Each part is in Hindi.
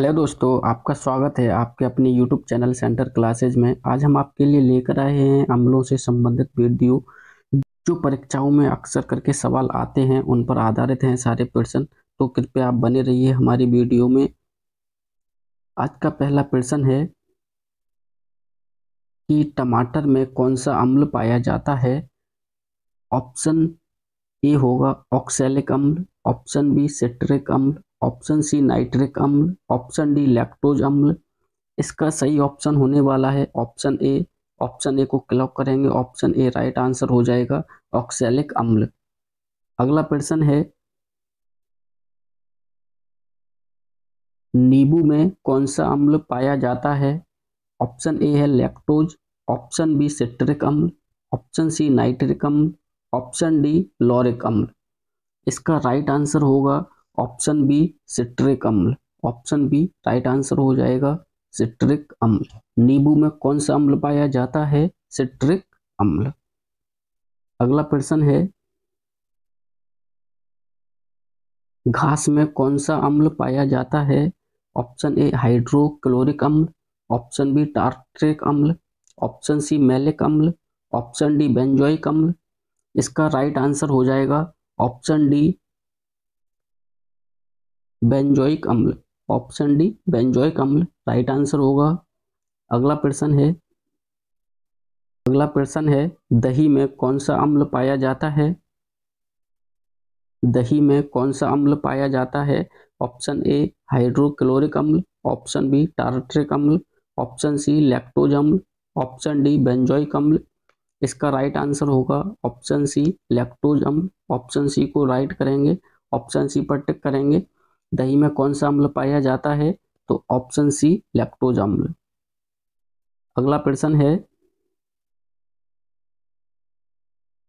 हेलो दोस्तों, आपका स्वागत है आपके अपने यूट्यूब चैनल सेंटर क्लासेज में। आज हम आपके लिए लेकर आए हैं अम्लों से संबंधित वीडियो। जो परीक्षाओं में अक्सर करके सवाल आते हैं उन पर आधारित हैं सारे प्रश्न। तो कृपया आप बने रहिए हमारी वीडियो में। आज का पहला प्रश्न है कि टमाटर में कौन सा अम्ल पाया जाता है। ऑप्शन ए होगा ऑक्सैलिक अम्ल, ऑप्शन बी सिट्रिक अम्ल, ऑप्शन सी नाइट्रिक अम्ल, ऑप्शन डी लैक्टोज अम्ल। इसका सही ऑप्शन होने वाला है ऑप्शन ए। ऑप्शन ए को क्लिक करेंगे, ऑप्शन ए राइट आंसर हो जाएगा, ऑक्सैलिक अम्ल। अगला प्रश्न है नींबू में कौन सा अम्ल पाया जाता है। ऑप्शन ए है लैक्टोज, ऑप्शन बी सिट्रिक अम्ल, ऑप्शन सी नाइट्रिक अम्ल, ऑप्शन डी लॉरिक अम्ल। इसका राइट आंसर होगा ऑप्शन बी सिट्रिक अम्ल। ऑप्शन बी राइट आंसर हो जाएगा, सिट्रिक अम्ल। नींबू में कौन सा अम्ल पाया जाता है, सिट्रिक अम्ल। अगला प्रश्न है घास में कौन सा अम्ल पाया जाता है। ऑप्शन ए हाइड्रोक्लोरिक अम्ल, ऑप्शन बी टार्ट्रिक अम्ल, ऑप्शन सी मैलिक अम्ल, ऑप्शन डी बेंजोइक अम्ल। इसका राइट आंसर हो जाएगा ऑप्शन डी बेंजोइक अम्ल। ऑप्शन डी बेंजोइक अम्ल राइट आंसर होगा। अगला प्रश्न है दही में कौन सा अम्ल पाया जाता है। दही में कौन सा अम्ल पाया जाता है। ऑप्शन ए हाइड्रोक्लोरिक अम्ल, ऑप्शन बी टार्ट्रिक अम्ल, ऑप्शन सी लैक्टोज अम्ल, ऑप्शन डी बेंजोइक अम्ल। इसका राइट आंसर होगा ऑप्शन सी लैक्टोज अम्ल। ऑप्शन सी को राइट करेंगे, ऑप्शन सी पर टिक करेंगे। दही में कौन सा अम्ल पाया जाता है, तो ऑप्शन सी लैक्टोज अम्ल। अगला प्रश्न है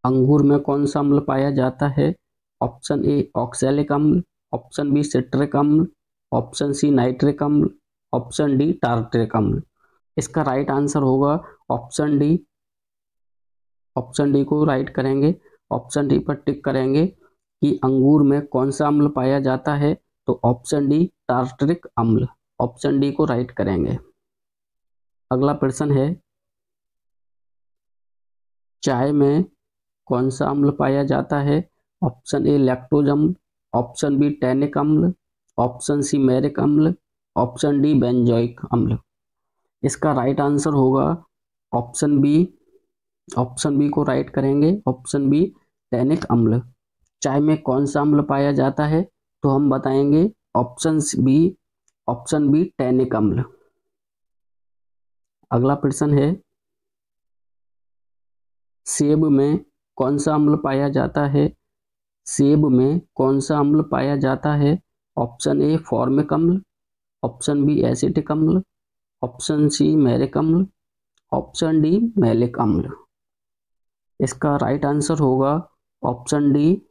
अंगूर में कौन सा अम्ल पाया जाता है। ऑप्शन ए ऑक्सैलिक अम्ल, ऑप्शन बी सिट्रिक अम्ल, ऑप्शन सी नाइट्रिक अम्ल, ऑप्शन डी टार्ट्रिक अम्ल। इसका राइट आंसर होगा ऑप्शन डी। ऑप्शन डी को राइट करेंगे, ऑप्शन डी पर टिक करेंगे कि अंगूर में कौन सा अम्ल पाया जाता है, तो ऑप्शन डी टार्ट्रिक अम्ल। ऑप्शन डी को राइट करेंगे। अगला प्रश्न है चाय में कौन सा अम्ल पाया जाता है। ऑप्शन ए लैक्टोज अम्ल, ऑप्शन बी टैनिक अम्ल, ऑप्शन सी मैरिक अम्ल, ऑप्शन डी बेंजोइक अम्ल। इसका राइट आंसर होगा ऑप्शन बी। ऑप्शन बी को राइट करेंगे, ऑप्शन बी टैनिक अम्ल। चाय में कौन सा अम्ल पाया जाता है, तो हम बताएंगे ऑप्शन बी टैनिक अम्ल। अगला प्रश्न है सेब में कौन सा अम्ल पाया जाता है। सेब में कौन सा अम्ल पाया जाता है। ऑप्शन ए फॉर्मिक अम्ल, ऑप्शन बी एसिटिक अम्ल, ऑप्शन सी मैरिक अम्ल, ऑप्शन डी मैलिक अम्ल। इसका राइट आंसर होगा ऑप्शन डी।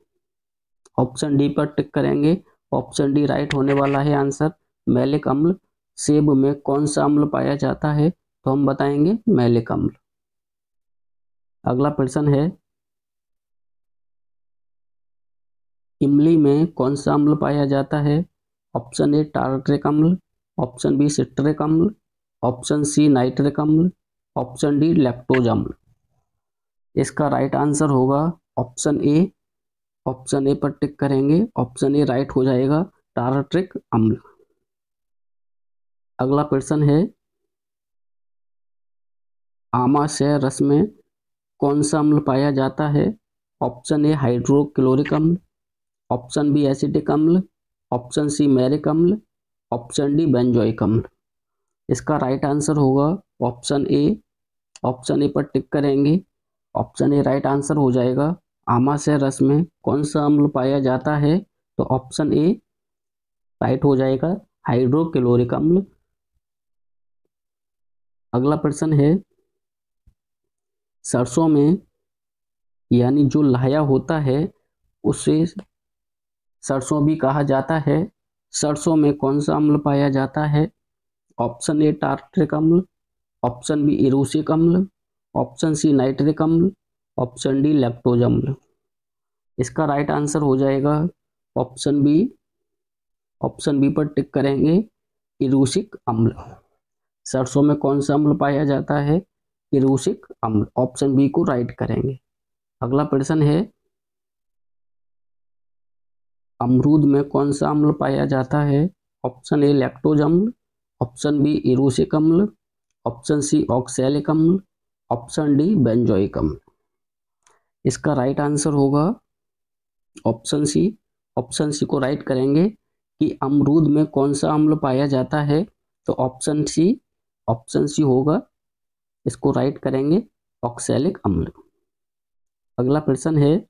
ऑप्शन डी पर टिक करेंगे, ऑप्शन डी राइट होने वाला है आंसर, मैलिक अम्ल। सेब में कौन सा अम्ल पाया जाता है, तो हम बताएंगे मैलिक अम्ल। अगला प्रश्न है इमली में कौन सा अम्ल पाया जाता है। ऑप्शन ए टार्ट्रिक अम्ल, ऑप्शन बी सिट्रिक अम्ल, ऑप्शन सी नाइट्रिक अम्ल, ऑप्शन डी लैक्टोज अम्ल। इसका राइट आंसर होगा ऑप्शन ए। ऑप्शन ए पर टिक करेंगे, ऑप्शन ए राइट हो जाएगा, टार्ट्रिक अम्ल। अगला प्रश्न है आमाशय रस में कौन सा अम्ल पाया जाता है। ऑप्शन ए हाइड्रोक्लोरिक अम्ल, ऑप्शन बी एसिटिक अम्ल, ऑप्शन सी मैरिक अम्ल, ऑप्शन डी बेंजोइक अम्ल। इसका राइट आंसर होगा ऑप्शन ए। ऑप्शन ए पर टिक करेंगे, ऑप्शन ए राइट आंसर हो जाएगा। आमाशय रस में कौन सा अम्ल पाया जाता है, तो ऑप्शन ए राइट हो जाएगा, हाइड्रोक्लोरिक अम्ल। अगला प्रश्न है सरसों में यानी जो लाया होता है उसे सरसों भी कहा जाता है। सरसों में कौन सा अम्ल पाया जाता है। ऑप्शन ए टार्ट्रिक अम्ल, ऑप्शन बी इरूसिक अम्ल, ऑप्शन सी नाइट्रिक अम्ल, ऑप्शन डी लैक्टोज अम्ल। इसका राइट आंसर हो जाएगा ऑप्शन बी। ऑप्शन बी पर टिक करेंगे इरूसिक अम्ल। सरसों में कौन सा अम्ल पाया जाता है? इरूसिक अम्ल। ऑप्शन बी को राइट करेंगे। अगला प्रश्न है, अमरूद में कौन सा अम्ल पाया जाता है? ऑप्शन ए लैक्टोज अम्ल, ऑप्शन बी इरूसिक अम्ल, ऑप्शन सी ऑक्सैलिक अम्ल, ऑप्शन डी बेंजोइक अम्ल। इसका राइट आंसर होगा ऑप्शन सी। ऑप्शन सी को राइट करेंगे कि अमरूद में कौन सा अम्ल पाया जाता है, तो ऑप्शन सी होगा। इसको राइट करेंगे, ऑक्सैलिक अम्ल। अगला प्रश्न है,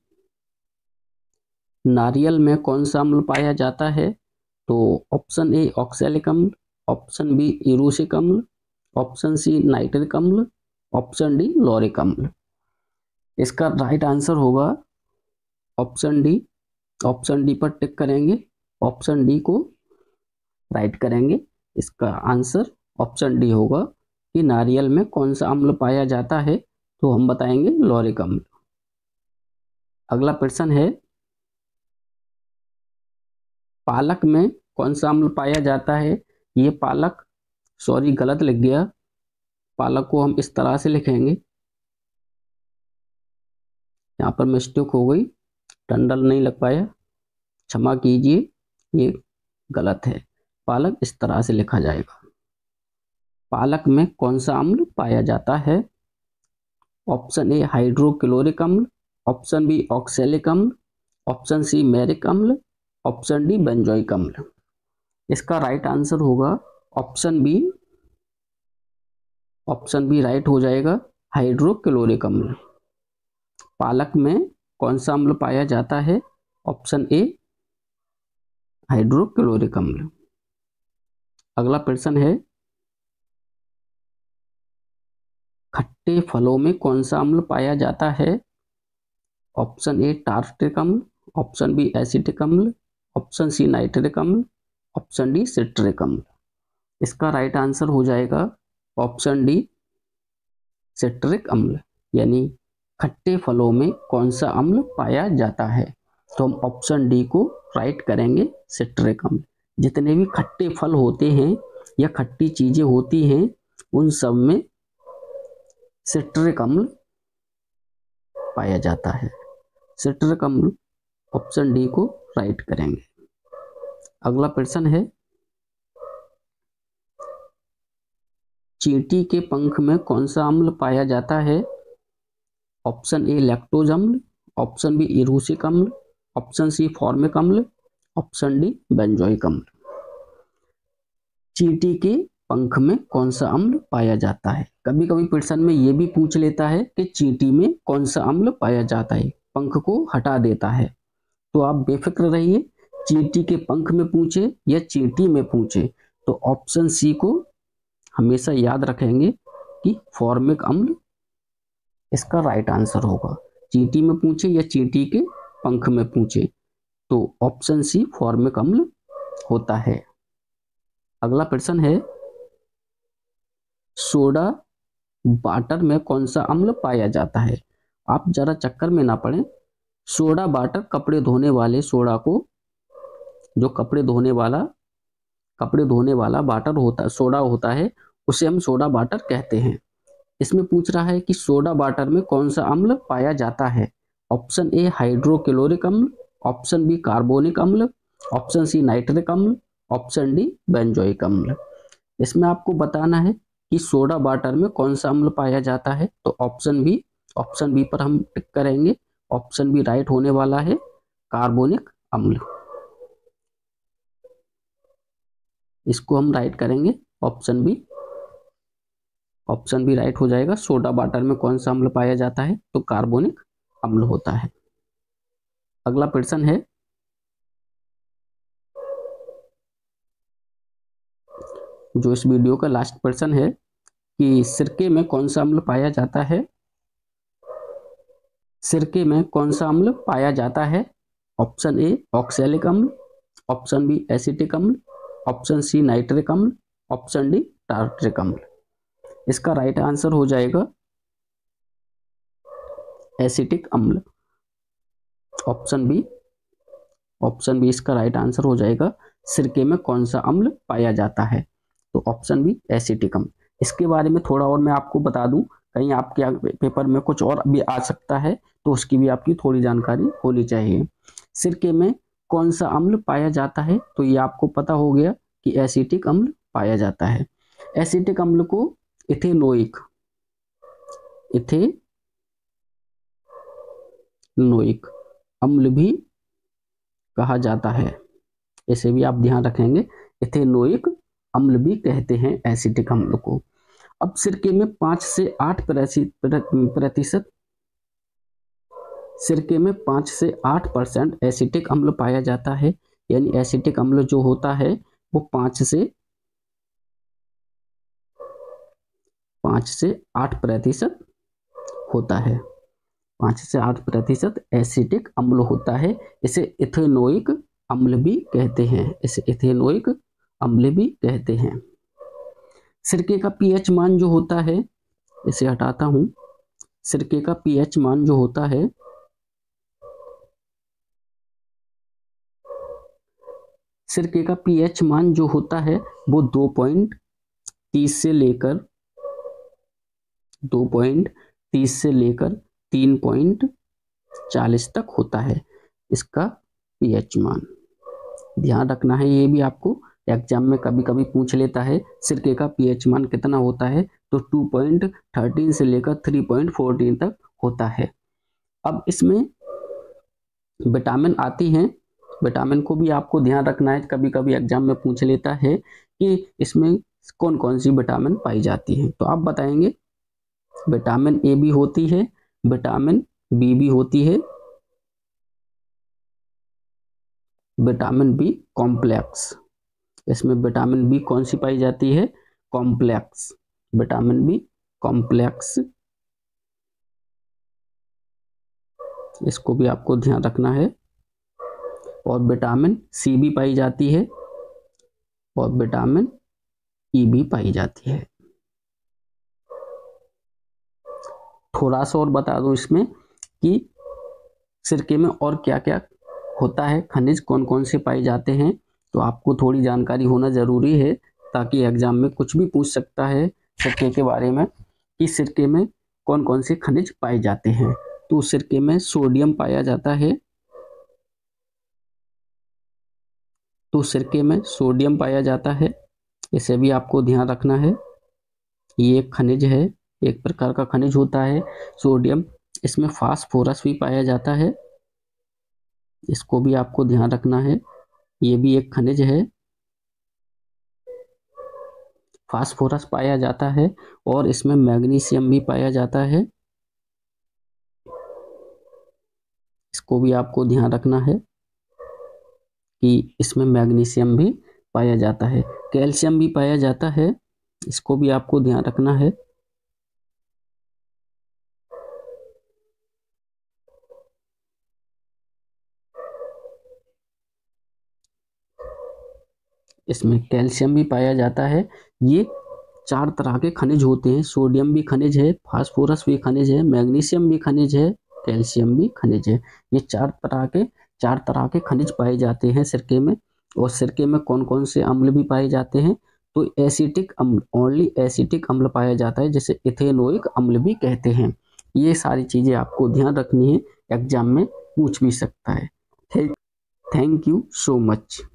नारियल में कौन सा अम्ल पाया जाता है? तो ऑप्शन ए ऑक्सैलिक अम्ल, ऑप्शन बी इरूसिक अम्ल, ऑप्शन सी नाइट्रिक अम्ल, ऑप्शन डी लॉरिक अम्ल। इसका राइट आंसर होगा ऑप्शन डी। ऑप्शन डी पर टिक करेंगे, ऑप्शन डी को राइट करेंगे। इसका आंसर ऑप्शन डी होगा कि नारियल में कौन सा अम्ल पाया जाता है, तो हम बताएंगे लॉरिक अम्ल। अगला प्रश्न है, पालक में कौन सा अम्ल पाया जाता है? ये पालक, सॉरी गलत लिख गया, पालक को हम इस तरह से लिखेंगे, यहाँ पर मिस्टेक हो गई, टंडल नहीं लग पाया, क्षमा कीजिए, ये गलत है। पालक इस तरह से लिखा जाएगा। पालक में कौन सा अम्ल पाया जाता है? ऑप्शन ए हाइड्रोक्लोरिक अम्ल, ऑप्शन बी ऑक्सैलिक अम्ल, ऑप्शन सी मैरिक अम्ल, ऑप्शन डी बेंजोइक अम्ल। इसका राइट आंसर होगा option B. Option B right हो जाएगा, हाइड्रोक्लोरिक अम्ल। पालक में कौन सा अम्ल पाया जाता है? ऑप्शन ए हाइड्रोक्लोरिक अम्ल। अगला प्रश्न है, खट्टे फलों में कौन सा अम्ल पाया जाता है? ऑप्शन ए टार्ट्रिक अम्ल, ऑप्शन बी एसिटिक अम्ल, ऑप्शन सी नाइट्रिक अम्ल, ऑप्शन डी सिट्रिक अम्ल। इसका राइट आंसर हो जाएगा ऑप्शन डी सिट्रिक अम्ल। यानी खट्टे फलों में कौन सा अम्ल पाया जाता है, तो हम ऑप्शन डी को राइट करेंगे, सिट्रिक अम्ल। जितने भी खट्टे फल होते हैं या खट्टी चीजें होती हैं, उन सब में सिट्रिक अम्ल पाया जाता है। सिट्रिक अम्ल, ऑप्शन डी को राइट करेंगे। अगला प्रश्न है, चींटी के पंख में कौन सा अम्ल पाया जाता है? ऑप्शन ए लैक्टोज अम्ल, ऑप्शन बी इरूसिक अम्ल, ऑप्शन सी फॉर्मिक अम्ल, ऑप्शन डी बेंजोइक अम्ल। चींटी के पंख में कौन सा अम्ल पाया जाता है? कभी कभी प्रश्न में ये भी पूछ लेता है कि चींटी में कौन सा अम्ल पाया जाता है, पंख को हटा देता है। तो आप बेफिक्र रहिए, चींटी के पंख में पूछे या चींटी में पूछे, तो ऑप्शन सी को हमेशा याद रखेंगे कि फॉर्मिक अम्ल इसका राइट आंसर होगा। चींटी में पूछे या चींटी के पंख में पूछे, तो ऑप्शन सी फॉर्मिक अम्ल होता है। अगला प्रश्न है, सोडा वाटर में कौन सा अम्ल पाया जाता है? आप जरा चक्कर में ना पड़े। सोडा वाटर, कपड़े धोने वाले सोडा को, जो कपड़े धोने वाला वाटर होता है, सोडा होता है, उसे हम सोडा वाटर कहते हैं। इसमें पूछ रहा है कि सोडा वाटर में कौन सा अम्ल पाया जाता है। ऑप्शन ए हाइड्रोक्लोरिक अम्ल, ऑप्शन बी कार्बोनिक अम्ल, ऑप्शन सी नाइट्रिक अम्ल, ऑप्शन डी बेंजोइक अम्ल। इसमें आपको बताना है कि सोडा वाटर में कौन सा अम्ल पाया जाता है, तो ऑप्शन बी पर हम टिक करेंगे। ऑप्शन बी राइट होने वाला है, कार्बोनिक अम्ल। इसको हम राइट करेंगे, ऑप्शन बी राइट हो जाएगा। सोडा वाटर में कौन सा अम्ल पाया जाता है, तो कार्बोनिक अम्ल होता है। अगला प्रश्न है, जो इस वीडियो का लास्ट प्रश्न है, कि सिरके में कौन सा अम्ल पाया जाता है? सिरके में कौन सा अम्ल पाया जाता है? ऑप्शन ए ऑक्सैलिक अम्ल, ऑप्शन बी एसिटिक अम्ल, ऑप्शन सी नाइट्रिक अम्ल, ऑप्शन डी टार्ट्रिक अम्ल। इसका राइट आंसर हो जाएगा एसिटिक अम्ल। ऑप्शन बी इसका राइट आंसर हो जाएगा। सिरके में कौन सा अम्ल पाया जाता है? तो ऑप्शन बी एसिटिक अम्ल। इसके बारे में थोड़ा और मैं आपको बता दूं, कहीं आपके पेपर में कुछ और भी आ सकता है, तो उसकी भी आपकी थोड़ी जानकारी होनी चाहिए। सिरके में कौन सा अम्ल पाया जाता है, तो ये आपको पता हो गया कि एसिटिक अम्ल पाया जाता है। एसिटिक अम्ल को इथेनोइक अम्ल भी कहा जाता है। इसे भी आप ध्यान रखेंगे, इथेनोइक अम्ल भी कहते हैं एसिटिक अम्ल को। अब सिरके में 5 से 8% एसिटिक अम्ल पाया जाता है, यानी एसिटिक अम्ल जो होता है वो 5 से 8% होता है। 5 से 8% एसिटिक अम्ल होता है। इसे इथेनोइक अम्ल भी कहते हैं, सिरके का पीएच मान जो होता है, इसे हटाता हूं, सिरके का पीएच मान जो होता है, सिरके का पीएच मान जो होता है वो 2.30 से लेकर 3.40 तक होता है इसका पीएच मान। ध्यान रखना है, ये भी आपको एग्जाम में कभी कभी पूछ लेता है सिरके का पीएच मान कितना होता है, तो 2.13 से लेकर 3.14 तक होता है। अब इसमें विटामिन आती हैं, विटामिन को भी आपको ध्यान रखना है, कभी कभी एग्जाम में पूछ लेता है कि इसमें कौन कौन सी विटामिन पाई जाती है, तो आप बताएंगे विटामिन ए भी होती है, विटामिन बी भी होती है, विटामिन बी कॉम्प्लेक्स। इसमें विटामिन बी कौन सी पाई जाती है, कॉम्प्लेक्स, विटामिन बी कॉम्प्लेक्स, इसको भी आपको ध्यान रखना है। और विटामिन सी भी पाई जाती है और विटामिन ई भी पाई जाती है। थोड़ा सा और बता दूं इसमें कि सिरके में और क्या क्या होता है, खनिज कौन कौन से पाए जाते हैं, तो आपको थोड़ी जानकारी होना जरूरी है, ताकि एग्जाम में कुछ भी पूछ सकता है सिरके के बारे में कि सिरके में कौन कौन से खनिज पाए जाते हैं। तो सिरके में सोडियम पाया जाता है, तो सिरके में सोडियम पाया जाता है, इसे भी आपको ध्यान रखना है। ये एक खनिज है, एक प्रकार का खनिज होता है सोडियम। इसमें फास्फोरस भी पाया जाता है, इसको भी आपको ध्यान रखना है, ये भी एक खनिज है, फास्फोरस पाया जाता है। और इसमें मैग्नीशियम भी पाया जाता है, इसको भी आपको ध्यान रखना है कि इसमें मैग्नीशियम भी पाया जाता है। कैल्शियम भी पाया जाता है, इसको भी आपको ध्यान रखना है। इसमें कैल्शियम भी पाया जाता है। ये 4 तरह के खनिज होते हैं, सोडियम भी खनिज है, फास्फोरस भी खनिज है, मैग्नीशियम भी खनिज है, कैल्शियम भी खनिज है। ये 4 तरह के खनिज पाए जाते हैं सिरके में। और सिरके में कौन कौन से अम्ल भी पाए जाते हैं, तो एसिटिक अम्ल, ओनली एसिटिक अम्ल पाया जाता है, जिसे इथेनोइक अम्ल भी कहते हैं। ये सारी चीजें आपको ध्यान रखनी है, एग्जाम में पूछ भी सकता है। Thank you so much.